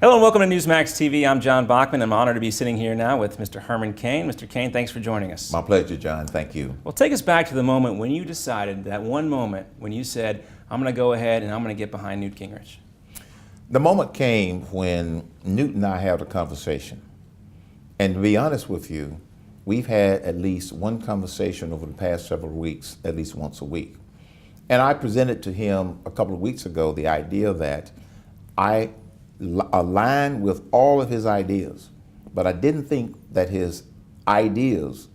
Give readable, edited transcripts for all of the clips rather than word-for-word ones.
Hello and welcome to Newsmax TV. I'm John Bachman. I'm honored to be sitting here now with Mr. Herman Cain. Mr. Cain, thanks for joining us. My pleasure, John. Thank you. Well, take us back to the moment when you decided, that one moment when you said, I'm going to go ahead and I'm going to get behind Newt Gingrich. The moment came when Newt and I had a conversation. And to be honest with you, we've had at least one conversation over the past several weeks, at least once a week. And I presented to him a couple of weeks ago the idea that I aligned with all of his ideas, but I didn't think that his ideas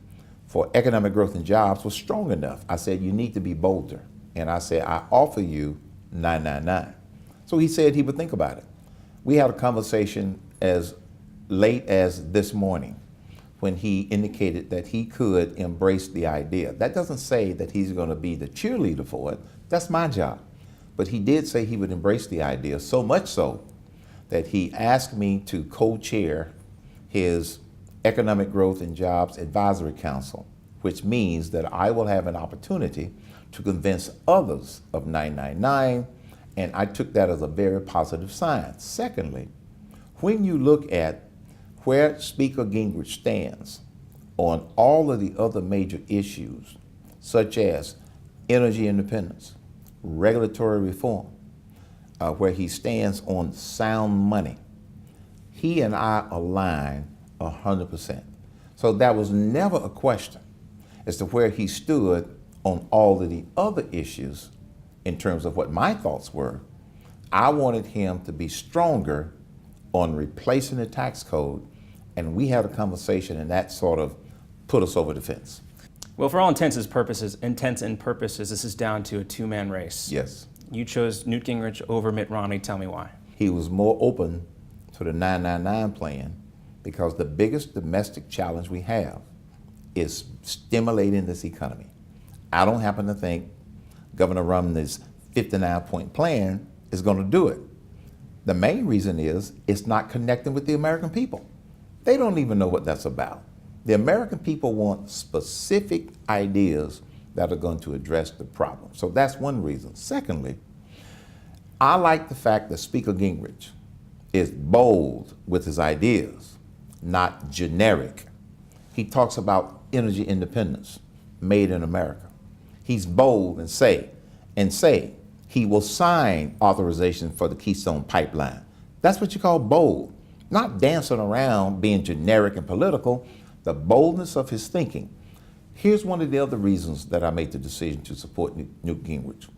for economic growth and jobs was strong enough. I said, you need to be bolder. And I said, I offer you 999. So he said he would think about it. We had a conversation as late as this morning when he indicated that he could embrace the idea. That doesn't say that he's going to be the cheerleader for it. That's my job. But he did say he would embrace the idea, so much so that he asked me to co-chair his Economic Growth and Jobs Advisory Council, which means that I will have an opportunity to convince others of 999, and I took that as a very positive sign. Secondly, when you look at where Speaker Gingrich stands on all of the other major issues, such as energy independence, regulatory reform, where he stands on sound money, he and I align 100%. So that was never a question as to where he stood on all of the other issues in terms of what my thoughts were. I wanted him to be stronger on replacing the tax code, and we had a conversation, and that sort of put us over the fence. Well, for all intents and purposes, this is down to a two-man race. Yes. You chose Newt Gingrich over Mitt Romney. Tell me why. He was more open to the 999 plan because the biggest domestic challenge we have is stimulating this economy. I don't happen to think Governor Romney's 59-point plan is going to do it. The main reason is it's not connecting with the American people. They don't even know what that's about. The American people want specific ideas that are going to address the problem. So that's one reason. Secondly, I like the fact that Speaker Gingrich is bold with his ideas, not generic. He talks about energy independence, made in America. He's bold and say he will sign authorization for the Keystone Pipeline. That's what you call bold, not dancing around being generic and political, the boldness of his thinking. Here's one of the other reasons that I made the decision to support Newt Gingrich.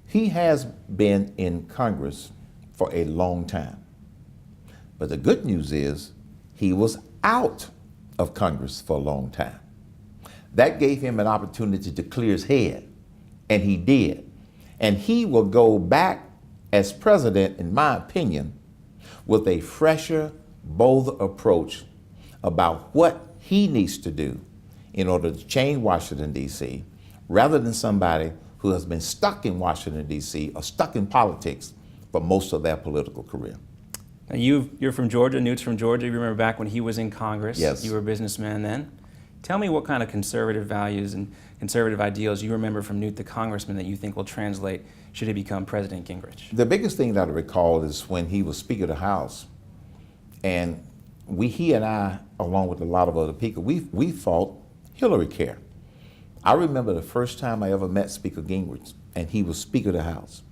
He has been in Congress for a long time. But the good news is he was out of Congress for a long time. That gave him an opportunity to clear his head, and he did. And he will go back as president, in my opinion, with a fresher, bolder approach about what he needs to do in order to change Washington, D.C., rather than somebody who has been stuck in Washington, D.C., or stuck in politics for most of their political career. Now you're from Georgia, Newt's from Georgia. You remember back when he was in Congress. Yes. You were a businessman then. Tell me what kind of conservative values and conservative ideals you remember from Newt the congressman that you think will translate should he become President Gingrich. The biggest thing that I recall is when he was Speaker of the House, and he and I, along with a lot of other people, we fought Hillary care. I remember the first time I ever met Speaker Gingrich, and he was Speaker of the House.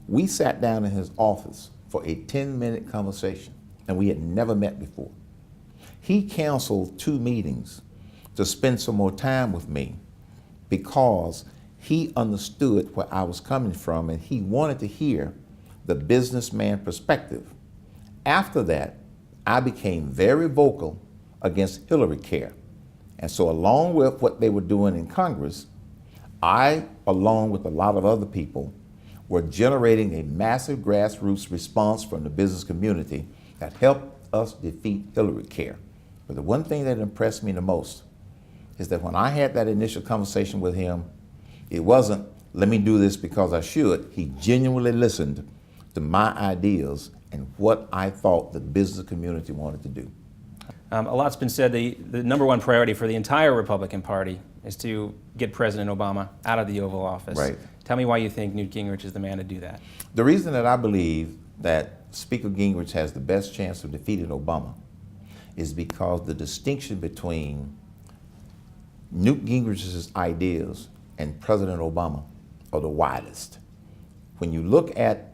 We sat down in his office for a 10-minute conversation, and we had never met before. He canceled 2 meetings to spend some more time with me because he understood where I was coming from, and he wanted to hear the businessman perspective. After that, I became very vocal against Hillary care. And so along with what they were doing in Congress, I, along with a lot of other people, were generating a massive grassroots response from the business community that helped us defeat Hillary care. But the one thing that impressed me the most is that when I had that initial conversation with him, it wasn't, let me do this because I should. He genuinely listened to my ideas and what I thought the business community wanted to do. A lot's been said. The number one priority for the entire Republican Party is to get President Obama out of the Oval Office. Right. Tell me why you think Newt Gingrich is the man to do that. The reason that I believe that Speaker Gingrich has the best chance of defeating Obama is because the distinction between Newt Gingrich's ideas and President Obama are the widest. When you look at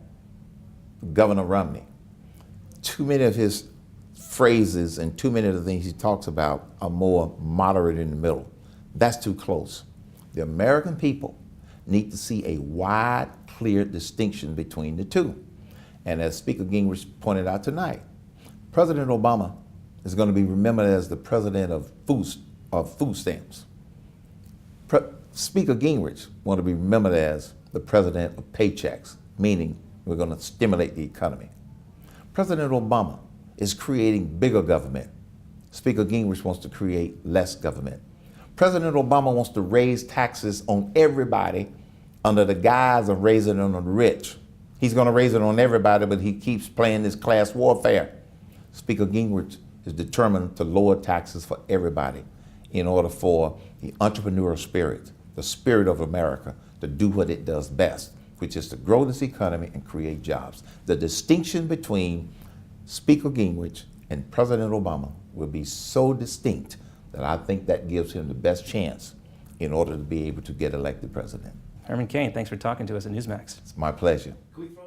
Governor Romney, too many of his phrases and too many of the things he talks about are more moderate in the middle. That's too close. The American people need to see a wide, clear distinction between the two. And as Speaker Gingrich pointed out tonight, President Obama is going to be remembered as the president of food stamps. Speaker Gingrich want to be remembered as the president of paychecks, meaning we're going to stimulate the economy. President Obama is creating bigger government. Speaker Gingrich wants to create less government. President Obama wants to raise taxes on everybody under the guise of raising it on the rich. He's going to raise it on everybody, but he keeps playing this class warfare. Speaker Gingrich is determined to lower taxes for everybody in order for the entrepreneurial spirit, the spirit of America, to do what it does best, which is to grow this economy and create jobs. The distinction between Speaker Gingrich and President Obama will be so distinct that I think that gives him the best chance in order to be able to get elected president. Herman Cain, thanks for talking to us at Newsmax. It's my pleasure. Can we throw